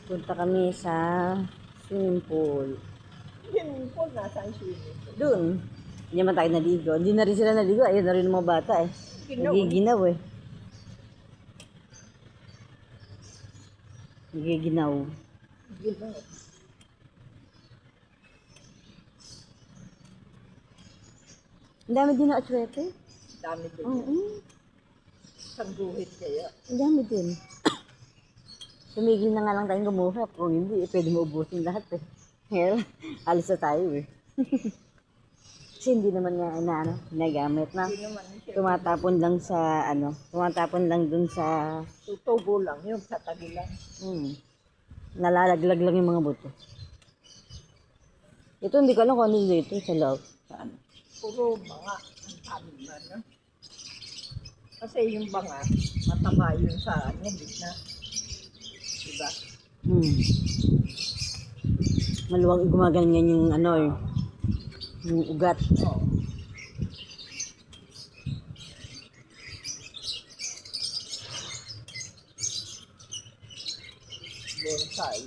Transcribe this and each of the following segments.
Punta kami sa swimming pool. Swimming pool, nasaan swimming pool? Doon. Hindi naman tayo naligo. Hindi na rin sila naligo. Ayun na rin ang mga bata eh. Nagiginaw eh. Nagiginaw. Ginaw. Ang dami din na atswete. Dami din. Oo. Sa guhit kaya. Ang dami din. Tumigil na nga lang tayong gumuha. Kung hindi, pwede mo ubusin lahat eh. Well, alis na tayo eh. Kasi hindi naman nga nagamit na. Hindi naman siya. Tumatapon lang sa tumatapon lang dun sa Tutubo lang yun sa tagilan. nalalaglag lang yung mga buto. Ito hindi ko alam kung ano dito sa loob. Saan? Puro banga ang tabi ba, no? Kasi yung banga, mataba yun sa gitna. Diba? Maluwag gumaganyan yung yung ugat. Oo. Bonsai.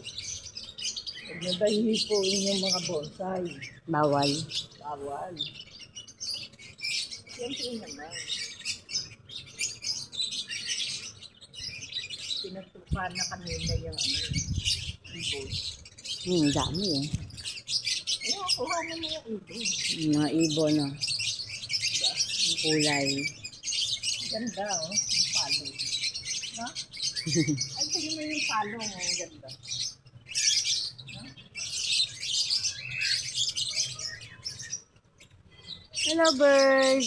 Huwag na ba hihipuin yung mga bonsai? Bawal. Bawal. Siyempre naman. Pinagtupan na kanina yung ibon. Dami eh. Ayun, kuha na mo yung ibon. Yung mga ibon, no? Diba? Yung kulay. Ganda, oh. Yung palong. Ha? Ay, tingin mo yung palong, oh. Ang ganda. Hello, bird!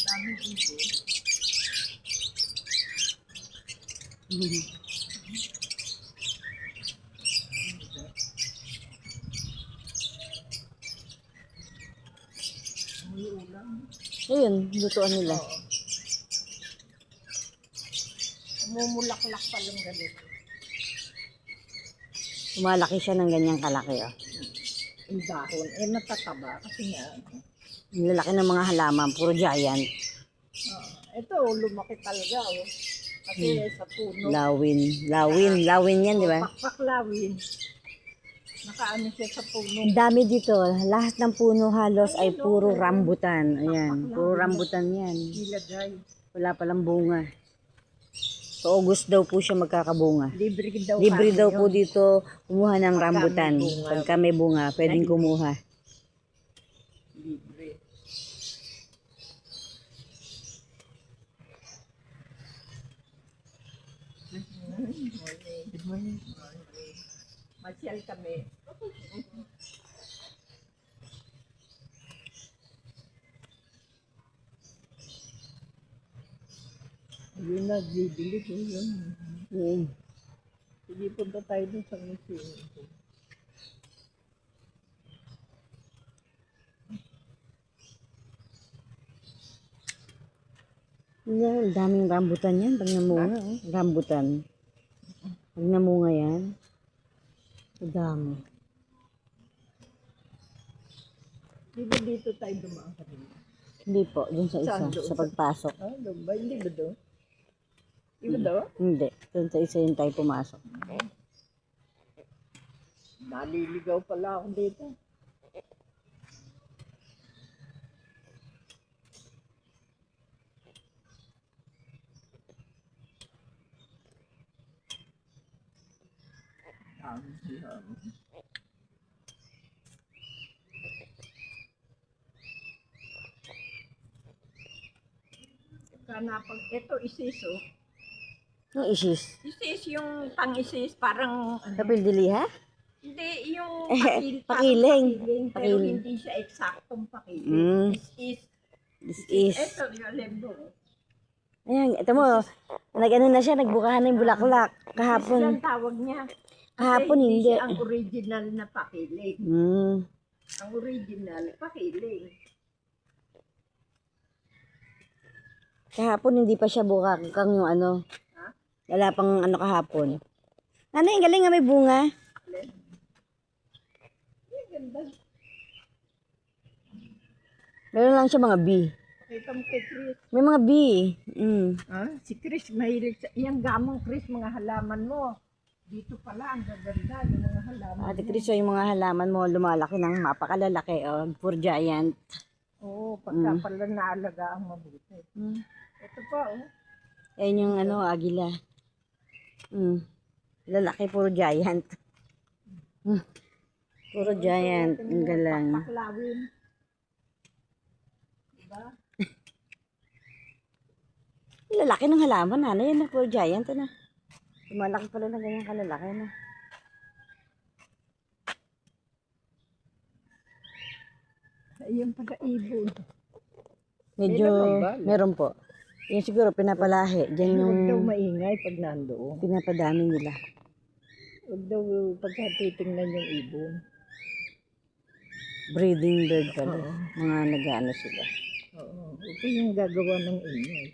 Daming ibon. May ulam. Ayun, lutuan nila. Oo. Umumulaklak pa lang ganito. Tumalaki siya ng ganyang kalaki, oh. Yung dahon, natataba kasi nga. Ang lalaki ng mga halaman, puro giant. Ito, lumaki talaga, oh. Kasi sa puno. Lawin yan, di ba? Pakpaklawin. Nakaano siya sa puno. Ang dami dito. Lahat ng puno halos ay puro rambutan. Ayan, puro rambutan yan. Nilagay. Wala palang bunga. So, August daw po siya magkakabunga. Libre Daw yun. po dito kumuha ng Pagka rambutan. may bunga. Pagka may bunga, pwedeng kumuha. Libre. Good morning. Masyal kami. Yun na, bibili ko yun. Sige, punta tayo dun sa museum. Yan, daming rambutan yan. Pag namunga, oh. Rambutan. Pag namunga yan, ang dami. Di ba dito tayo dumaan kanina? Hindi po, dun sa isa, Saan doon? sa pagpasok. Ah, doon ba? Hindi ba doon? Di ba doon? Hindi, dun sa isa yung tayo pumasok. Naliligaw pala ako dito. Kana pag ito isis, oh. Yung isis. Isis yung pang-isis, parang Kapil diliha? hindi yung Pakiling. pakiling, pero Pakiling. hindi siya eksaktong pakiling. Mm. This This is. ito yung lembo. Ayan, ito mo. Nag-ano na siya, nagbukahan na yung bulaklak. Yan Kahapon. tawag niya. Kasi Kahapon hindi. siya ang original na pakiling. Ang original, pakiling. Kahapon hindi pa siya bukak. Kang yung ano. Ha? Wala pang ano kahapon. Ano yung galing nga may bunga? Ang ganda. Meron lang siya mga bee. Kita mo kay Chris. May mga bee. Mm. Si Chris, mahilig sa... Yung gamong Chris, mga halaman mo. Dito pala, ang gaganda yung mga halaman Ate mo. Chris, yung mga halaman mo lumalaki ng mapakalalaki. Oh, for giant. Oo, pagka pala naalagaan mabuti. Ito pa, oh. Ayan yung ano, agila. Lalaki, puro giant. Puro giant. Ang galang. Paklawin. Diba? Lalaki ng halaman, ano yan, puro giant, ano. Lumalaki pala ng ganyan kalalaki, ano. Yung pagka-ibon. Medyo, May laman ba? meron po. Yan siguro pinapalahi. Diyan yung Huwag daw maingay pag nandoon. pinapadami nila. Huwag daw pagka titingnan yung ibon. Breeding bird pala. Oo. Mga nag-ano sila. Oo. Ito yung gagawa ng ingay.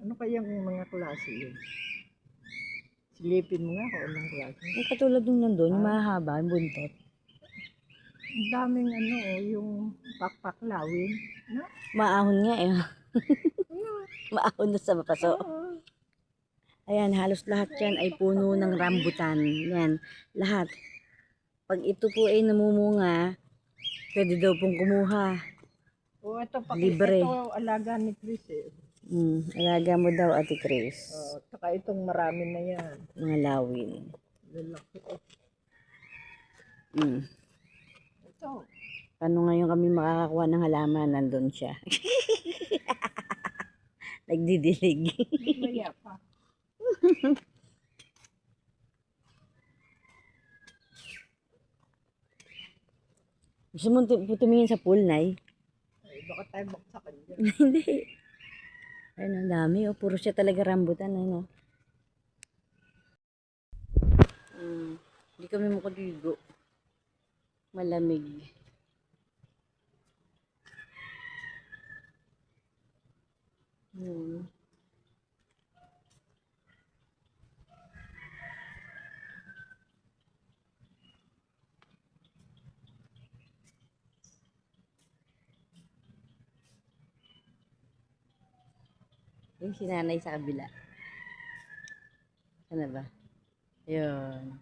Ano kayang mga klase yun? Silipin mo nga kung anong klase. Yung katulad nung nandun, yung mahahaba, yung buntot. Ang daming ano, yung pakpaklawin. No? Maahon nga eh. Maahon na sa mapaso. Oo. Ayan, halos lahat yan ay puno ng rambutan. Yan, lahat. Pag ito po ay namumunga, pwede daw pong kumuha. O ito, Libre. ito alaga ni Chris eh. Alaga mo daw, Ate Chris. Saka itong marami na yan. Mga lawin. Lalaki. Ito. Paano ngayon kami makakakuha ng halaman? Nandun siya. Nagdidilig. Maya pa. Gusto mo tumingin sa pool, Nay? Ay, baka tayo baksakan dyan. Hindi. Ayun, ang dami. Oh. Puro siya talaga rambutan. Ano? Hindi kami makaligo. Malamig. Yung sinanay sa kabila. Ano ba? Yun.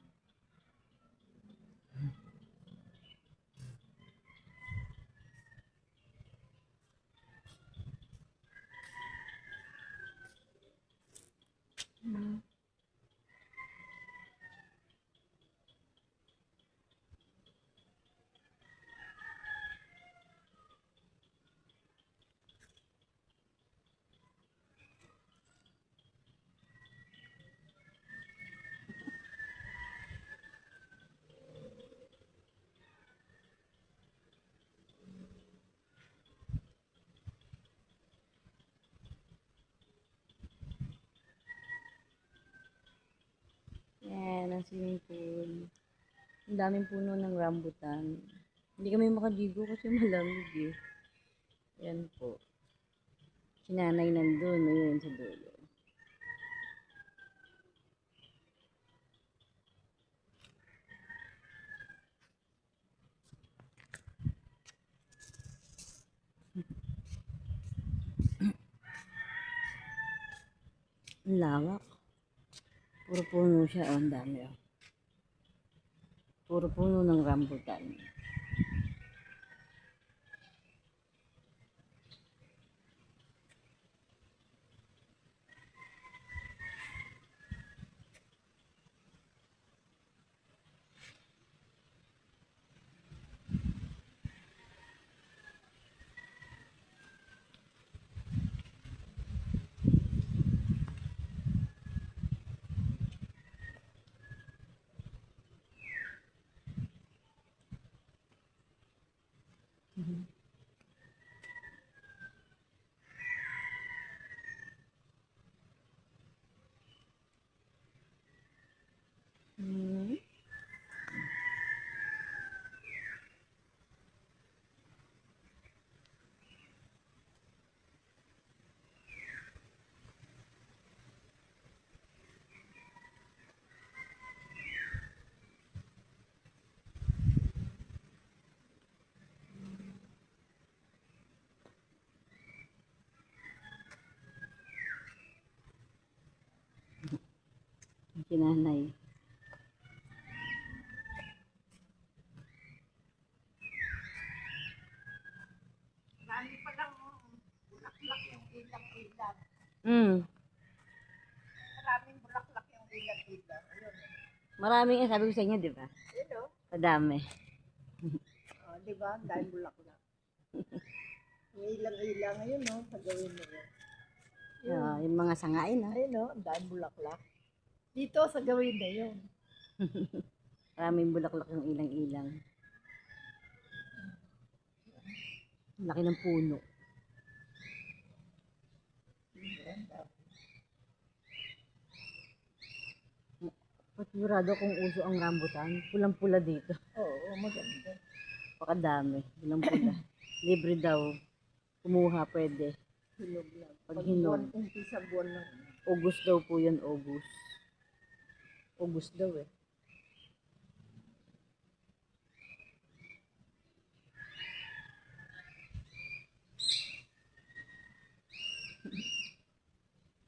Yan, ang swimming pool. Ang daming puno ng rambutan. Hindi kami makadigo kasi malamig eh. Yan po. Sinanay nandun, ayun sa dulo. Ang lawak. Puro puno siya, oh, ang dami. Oh. Puro puno ng rambutan. Kinanay. Marami pa lang bulaklak yung ilang-ilang. Mm. Maraming bulaklak yung ilang-ilang. Ayun. Maraming sabi ko sa inyo, di ba? Yun o. Kadami. Oh, di ba? Ang dahil bulaklak. Yung ilang-ilang. Ayun o. Pagawin mo yun. Yung mga sangain, no? Ayun o. Ang dahil bulaklak. Dito sa gawin na yun. Maraming bulaklak yung ilang-ilang. Laki ng puno. Pasigurado kung uso ang rambutan. Pulang-pula dito. Oo, maganda. Pakadami. Pulang-pula. Libre daw. Kumuha pwede. Hinog lang. Pag hinog. Umpisa buwan ng August daw po yan, August. August daw eh.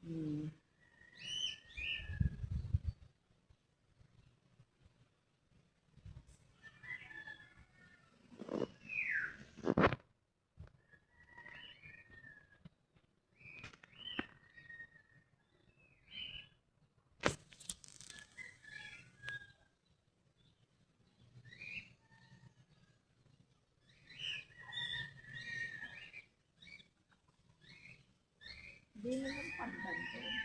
Hmm. Hindi naman pandan to.